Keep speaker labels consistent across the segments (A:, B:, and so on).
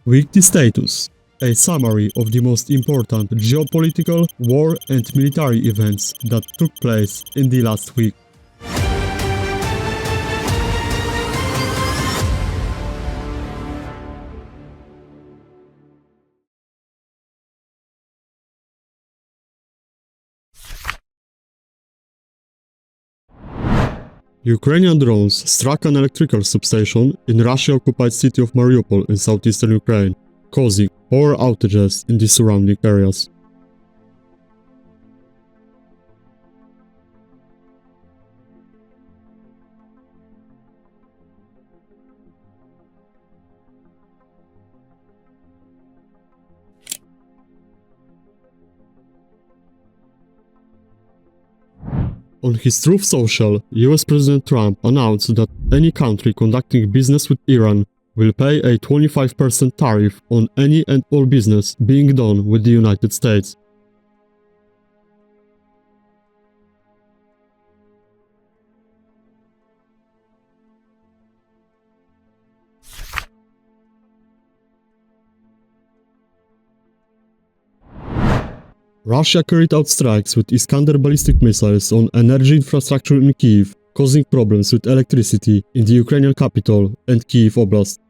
A: Weekly status. A summary of the most important geopolitical, war and military events that took place in the last week. Ukrainian drones struck an electrical substation in Russia-occupied city of Mariupol in southeastern Ukraine, causing power outages in the surrounding areas. On his Truth Social, US President Trump announced that any country conducting business with Iran will pay a 25% tariff on any and all business being done with the United States. Russia carried out strikes with Iskander ballistic missiles on energy infrastructure in Kyiv, causing problems with electricity in the Ukrainian capital and Kyiv Oblast.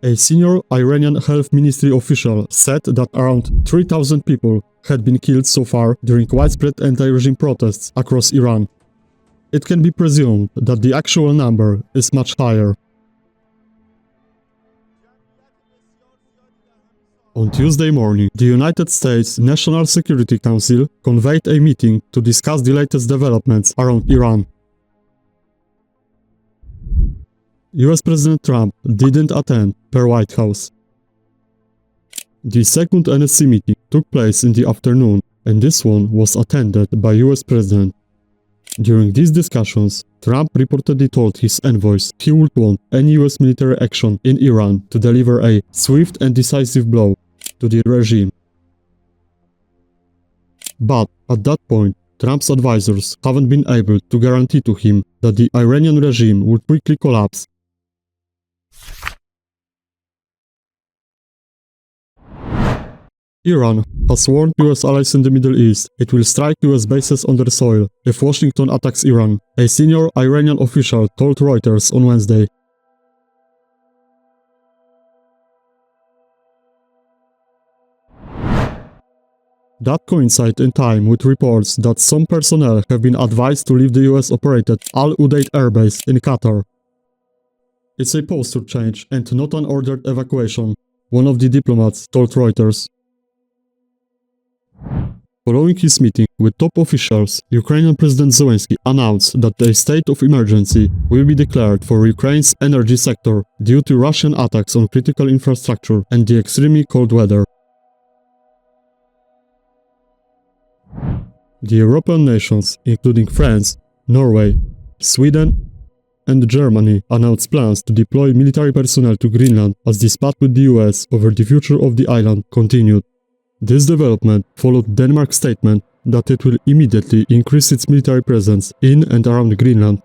A: A senior Iranian health ministry official said that around 3,000 people had been killed so far during widespread anti-regime protests across Iran. It can be presumed that the actual number is much higher. On Tuesday morning, the United States National Security Council convened a meeting to discuss the latest developments around Iran. US President Trump didn't attend, per White House. The second NSC meeting took place in the afternoon, and this one was attended by US President. During these discussions, Trump reportedly told his envoys he would want any US military action in Iran to deliver a swift and decisive blow to the regime. But at that point, Trump's advisors haven't been able to guarantee to him that the Iranian regime would quickly collapse. Iran has warned US allies in the Middle East it will strike US bases on their soil if Washington attacks Iran, a senior Iranian official told Reuters on Wednesday. That coincided in time with reports that some personnel have been advised to leave the US-operated Al Udeid airbase in Qatar. It's a posture change and not an ordered evacuation, one of the diplomats told Reuters. Following his meeting with top officials, Ukrainian President Zelensky announced that a state of emergency will be declared for Ukraine's energy sector due to Russian attacks on critical infrastructure and the extremely cold weather. The European nations, including France, Norway, Sweden, and Germany, announced plans to deploy military personnel to Greenland as the spat with the US over the future of the island continued. This development followed Denmark's statement that it will immediately increase its military presence in and around Greenland.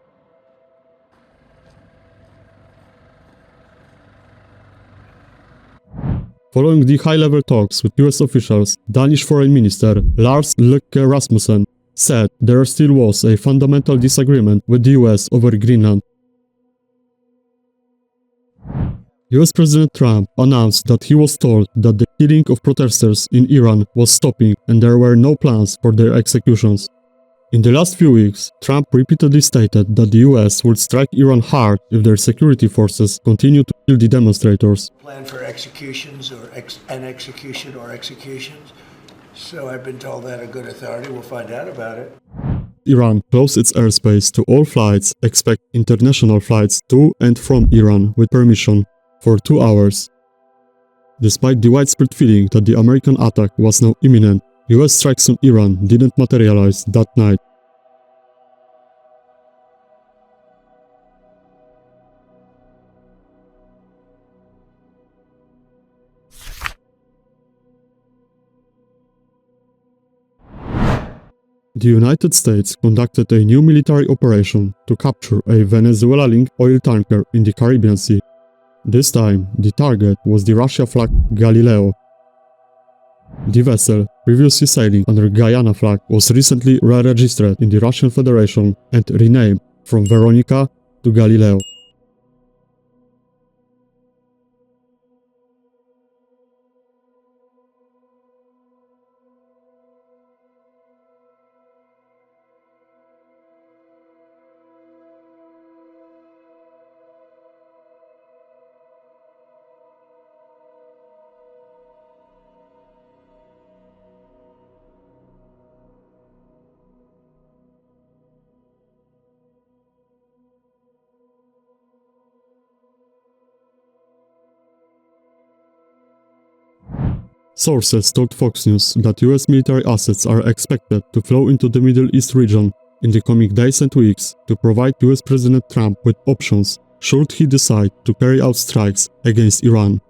A: Following the high-level talks with US officials, Danish Foreign Minister Lars Løkke Rasmussen said there still was a fundamental disagreement with the US over Greenland. US President Trump announced that he was told that the killing of protesters in Iran was stopping and there were no plans for their executions. In the last few weeks, Trump repeatedly stated that the US would strike Iran hard if their security forces continue to kill the demonstrators.
B: Plan for executions or executions. So I've been told that a good authority will find out about it.
A: Iran closed its airspace to all flights except international flights to and from Iran with permission for 2 hours. Despite the widespread feeling that the American attack was now imminent, US strikes on Iran didn't materialize that night. The United States conducted a new military operation to capture a Venezuela-linked oil tanker in the Caribbean Sea. This time, the target was the Russia-flagged Galileo. The vessel, previously sailing under Guyana flag, was recently re-registered in the Russian Federation and renamed from Veronica to Galileo. Sources told Fox News that US military assets are expected to flow into the Middle East region in the coming days and weeks to provide US President Trump with options should he decide to carry out strikes against Iran.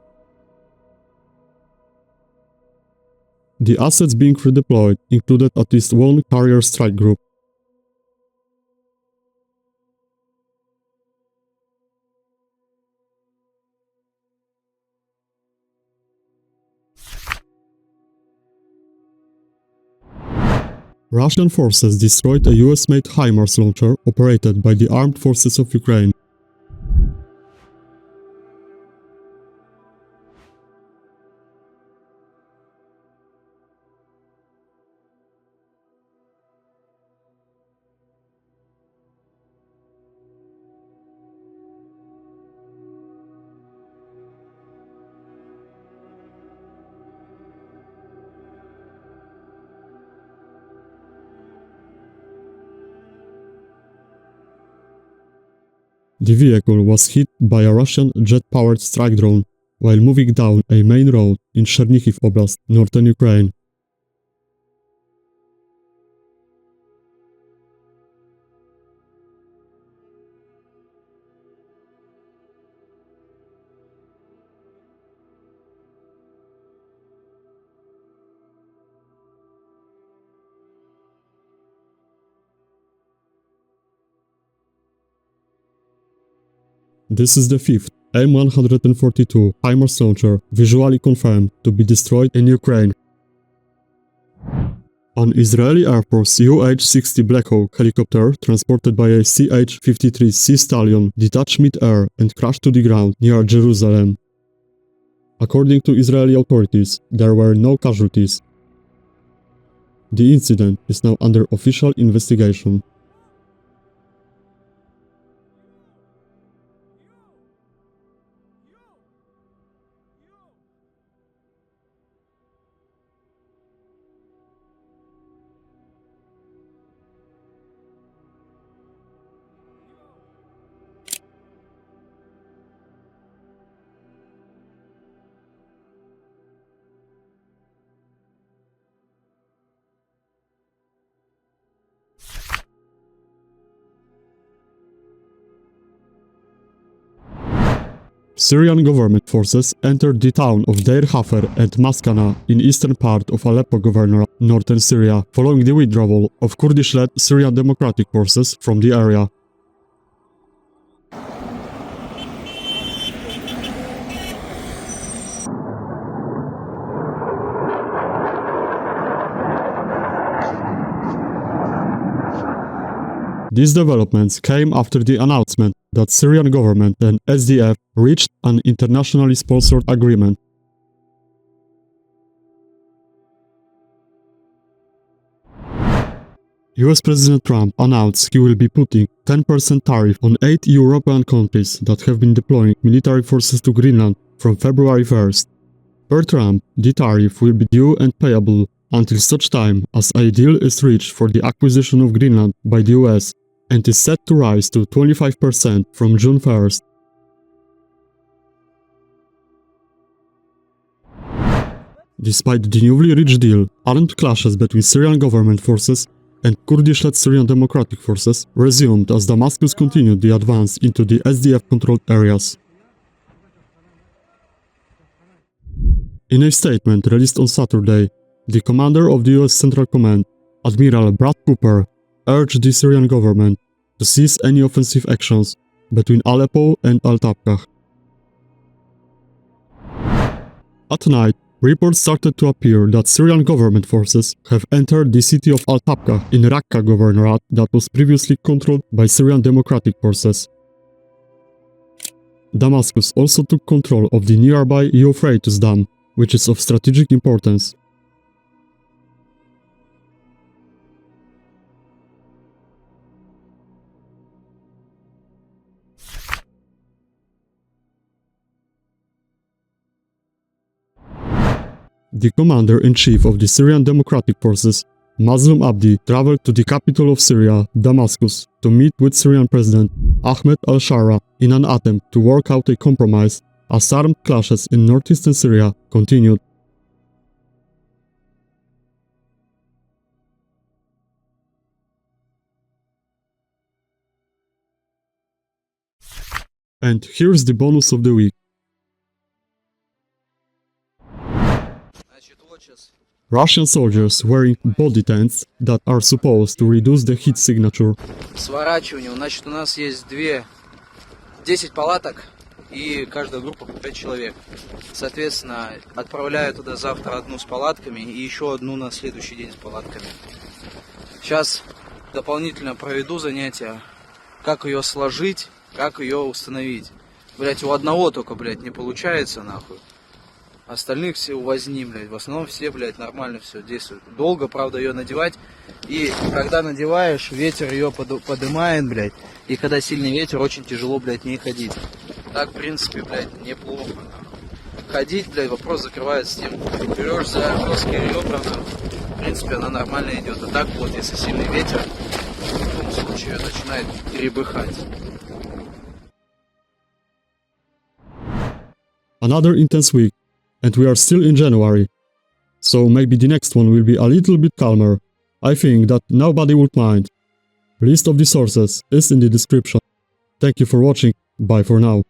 A: The assets being redeployed included at least one carrier strike group. Russian forces destroyed a US-made HIMARS launcher operated by the Armed Forces of Ukraine. The vehicle was hit by a Russian jet-powered strike drone while moving down a main road in Chernihiv Oblast, northern Ukraine. This is the fifth M142 HIMARS launcher visually confirmed to be destroyed in Ukraine. An Israeli Air Force UH-60 Black Hawk helicopter transported by a CH-53 Sea Stallion detached mid-air and crashed to the ground near Jerusalem. According to Israeli authorities, there were no casualties. The incident is now under official investigation. Syrian government forces entered the town of Deir Hafer and Maskana in eastern part of Aleppo Governorate, northern Syria, following the withdrawal of Kurdish-led Syrian Democratic Forces from the area. These developments came after the announcement that Syrian government and SDF reached an internationally sponsored agreement. US President Trump announced he will be putting 10% tariff on 8 European countries that have been deploying military forces to Greenland from February 1st. Per Trump, the tariff will be due and payable until such time as a deal is reached for the acquisition of Greenland by the US, and is set to rise to 25% from June 1st. Despite the newly reached deal, armed clashes between Syrian government forces and Kurdish-led Syrian Democratic Forces resumed as Damascus continued the advance into the SDF-controlled areas. In a statement released on Saturday, the commander of the US Central Command Admiral Brad Cooper urged the Syrian government to cease any offensive actions between Aleppo and Al-Tabqa. At night, reports started to appear that Syrian government forces have entered the city of Al-Tabqa in Raqqa governorate that was previously controlled by Syrian Democratic Forces. Damascus also took control of the nearby Euphrates Dam, which is of strategic importance. The commander-in-chief of the Syrian Democratic Forces, Mazlum Abdi, traveled to the capital of Syria, Damascus, to meet with Syrian President Ahmed al-Shara in an attempt to work out a compromise as armed clashes in northeastern Syria continued. And here's the bonus of the week. Russian soldiers wearing body tents that are supposed to reduce the heat signature.
C: Сворачивание. Значит, у нас есть 10 палаток, и каждая группа по 5 человек. Соответственно, отправляю туда завтра одну с палатками и еще одну на следующий день с палатками. Сейчас дополнительно проведу занятия, как ее сложить, как ее установить. Блять, у одного только, блять, не получается, нахуй. Остальных все возни, блядь. В основном все, блядь, нормально все действует. Долго, правда, ее надевать. И когда надеваешь, ветер ее подымает, блядь. И когда сильный ветер, очень тяжело, блядь, не ходить. Так, в принципе, блядь, неплохо. Ходить, блядь, вопрос закрывается тем, берешь за жесткие ребра, в принципе, она нормально идет. А так вот, если сильный ветер, в том случае начинает перебыхать.
A: Another intense week. And we are still in January, so maybe the next one will be a little bit calmer. I think that nobody would mind. List of the sources is in the description. Thank you for watching, bye for now.